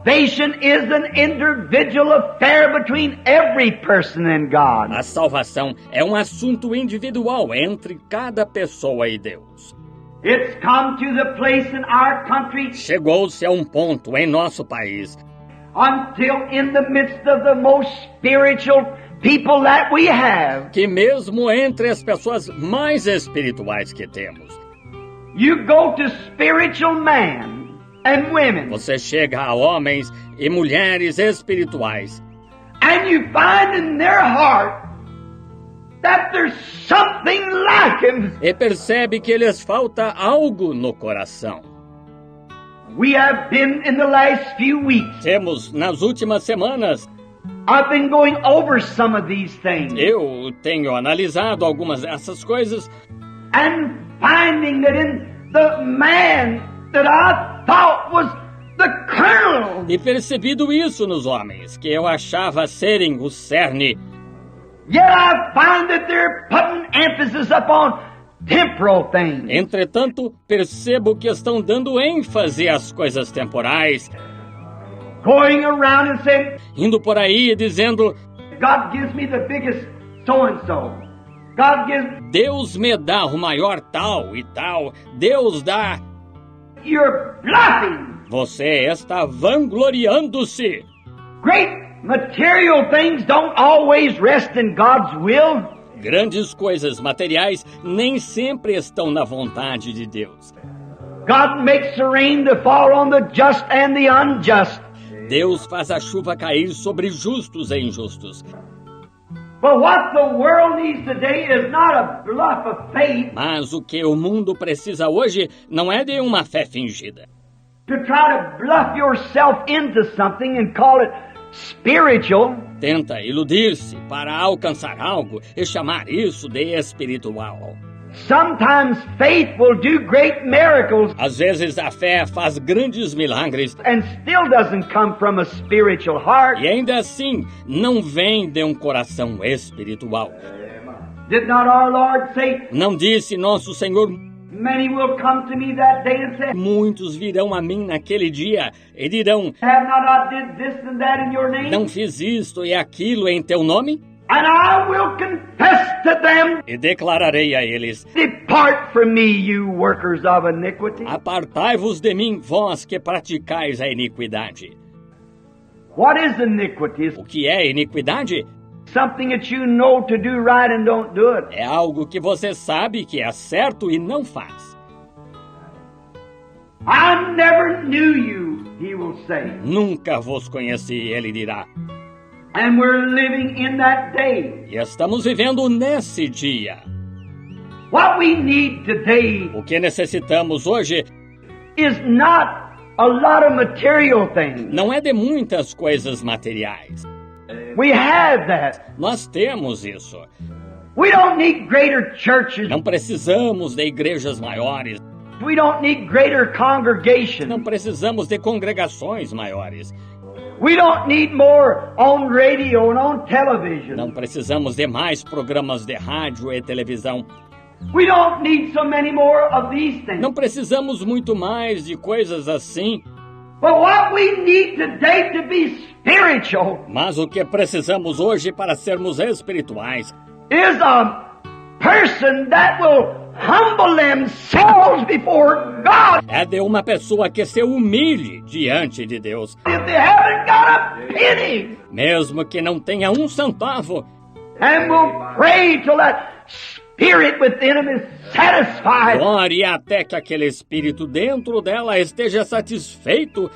Salvation is an individual affair between every person and God. A salvação é um assunto individual entre cada pessoa e Deus. It's come to the place in our country Chegou-se a um ponto em nosso país until in the midst of the most spiritual people that we have, que mesmo entre as pessoas mais espirituais que temos, you go to spiritual men and women, você chega a homens e mulheres espirituais and you find in their heart that there's something lacking. e percebe que lhes falta algo no coração. We have been in the last few weeks. Temos, nas últimas semanas, I've been going over some of these things eu tenho analisado algumas dessas coisas and finding that in the man that I thought was the kernel, e percebido isso nos homens, que eu achava serem o cerne. yet I find that they're putting emphasis upon temporal things. Entretanto, percebo que estão dando ênfase às coisas temporais, Going around and saying, indo por aí dizendo, God gives me the biggest so-and-so. God gives... Deus me dá o maior tal e tal, Deus dá. You're bluffing. Você está vangloriando-se. Great material things don't always rest in God's will. Grandes coisas materiais nem sempre estão na vontade de Deus. God makes the rain to fall on the just and the unjust. Deus faz a chuva cair sobre justos e injustos. But what the world needs today is not a bluff of faith Mas o que o mundo precisa hoje não é de uma fé fingida. to try to bluff yourself into something and call it spiritual. Tenta iludir-se para alcançar algo e chamar isso de espiritual. Sometimes faith will do great miracles Às vezes a fé faz grandes milagres and still doesn't come from a spiritual heart. e ainda assim não vem de um coração espiritual. Did not our Lord say, Não disse nosso Senhor, many will come to me that day and say, muitos virão a mim naquele dia e dirão, have not I did this and that in your name? não fiz isto e aquilo em teu nome? And I will confess to them, E declararei a eles, depart from me, you workers of iniquity. apartai-vos de mim, vós que praticais a iniquidade. What is iniquity? O que é iniquidade? Something that you know to do right and don't do it. É algo que você sabe que é certo e não faz. I never knew you, he will say. Nunca vos conheci, ele dirá. And we're living in that day. E estamos vivendo nesse dia. What we need today O que necessitamos hoje is not a lot of material things. não é de muitas coisas materiais. We have that. Nós temos isso. We don't need greater churches. Não precisamos de igrejas maiores. We don't need greater Não congregations. precisamos de congregações maiores. We don't need more on radio and on television. Não precisamos de mais programas de rádio e televisão. We don't need so many more of these things. Não precisamos muito mais de coisas assim. But what we need today to be spiritual Mas o que precisamos hoje para sermos espirituais is a person that will humble themselves before God. é de uma pessoa que se humilhe diante de Deus, If they haven't got a penny, mesmo que não tenha um centavo, and will pray till that spirit within them is satisfied. ore até que aquele espírito dentro dela esteja satisfeito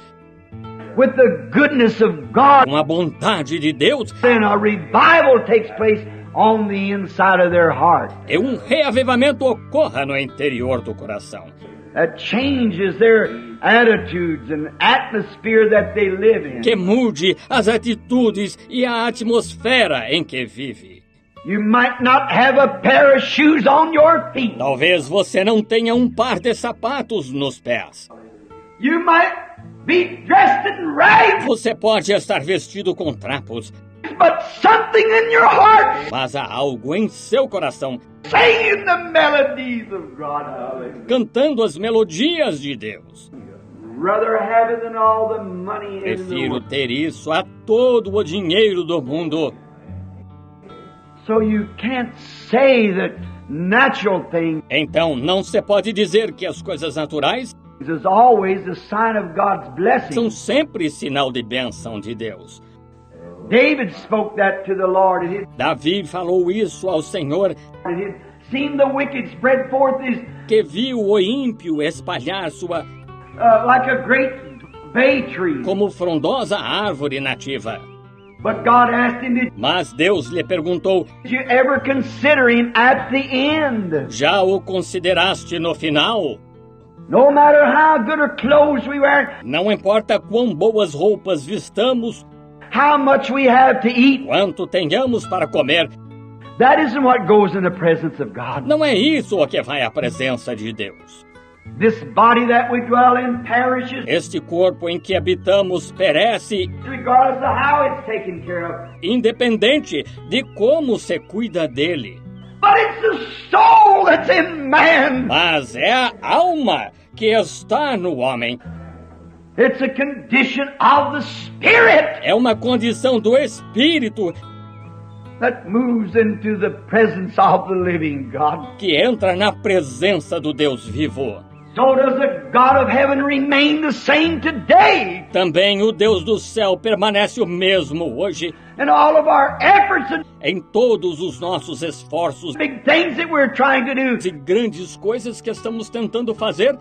With the goodness of God, com a bondade de Deus, then a revival takes place on the inside of their heart. e um reavivamento ocorra no interior do coração, That changes their attitudes and atmosphere that they live in. que mude as atitudes e a atmosfera em que vive. You might not have a pair of shoes on your feet. Talvez você não tenha um par de sapatos nos pés. You might be dressed in rags, Você pode estar vestido com trapos, but something in your heart mas há algo em seu coração, singing the melodies of God. Hallelujah. cantando as melodias de Deus. rather have it than all the money in the Prefiro world. ter isso a todo o dinheiro do mundo. So you can't say that natural things Então, não se pode dizer que as coisas naturais is always a sign of God's blessing. são sempre sinal de bênção de Deus. David spoke that to the Lord, and Davi falou isso ao Senhor, he'd seen the wicked spread forth his que viu o ímpio espalhar sua like a great bay tree. como frondosa árvore nativa. But God asked him, did Mas Deus lhe perguntou: you ever consider him at the end? já o consideraste no final? No matter how good or clothes we wear, Não importa quão boas roupas vistamos, how much we have to eat, quanto tenhamos para comer, that isn't what goes in the presence of God. não é isso o que vai à presença de Deus. This body that we dwell in perishes Este corpo em que habitamos perece, regardless of how it's taken care of. independente de como se cuida dele. But it's the soul that's in man. Mas é a alma que está no homem. It's a condition of the Spirit É uma condição do Espírito that moves into the presence of the living God. que entra na presença do Deus vivo. So does the God of heaven remain the same today. Também o Deus do céu permanece o mesmo hoje. And all of our efforts and Em todos os nossos esforços big things that we're trying to do, e grandes coisas que estamos tentando fazer,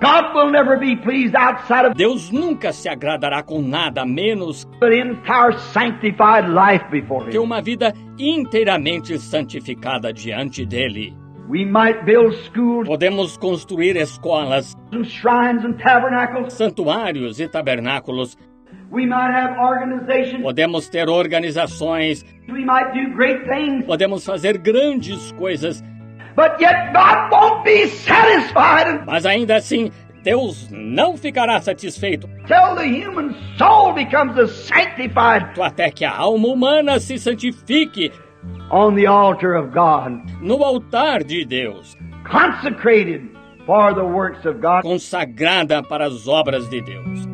God will never be pleased outside of Deus nunca se agradará com nada menos an entire sanctified life before que Him. uma vida inteiramente santificada diante dele. We might build schools Podemos construir escolas, and shrines and tabernacles. santuários e tabernáculos. We might have organizations. Podemos ter organizações, We might do great things. podemos fazer grandes coisas, But yet God won't be satisfied mas ainda assim Deus não ficará satisfeito until the human soul becomes a sanctified até que a alma humana se santifique on the altar of God, no altar de Deus, consecrated for the works of God. consagrada para as obras de Deus.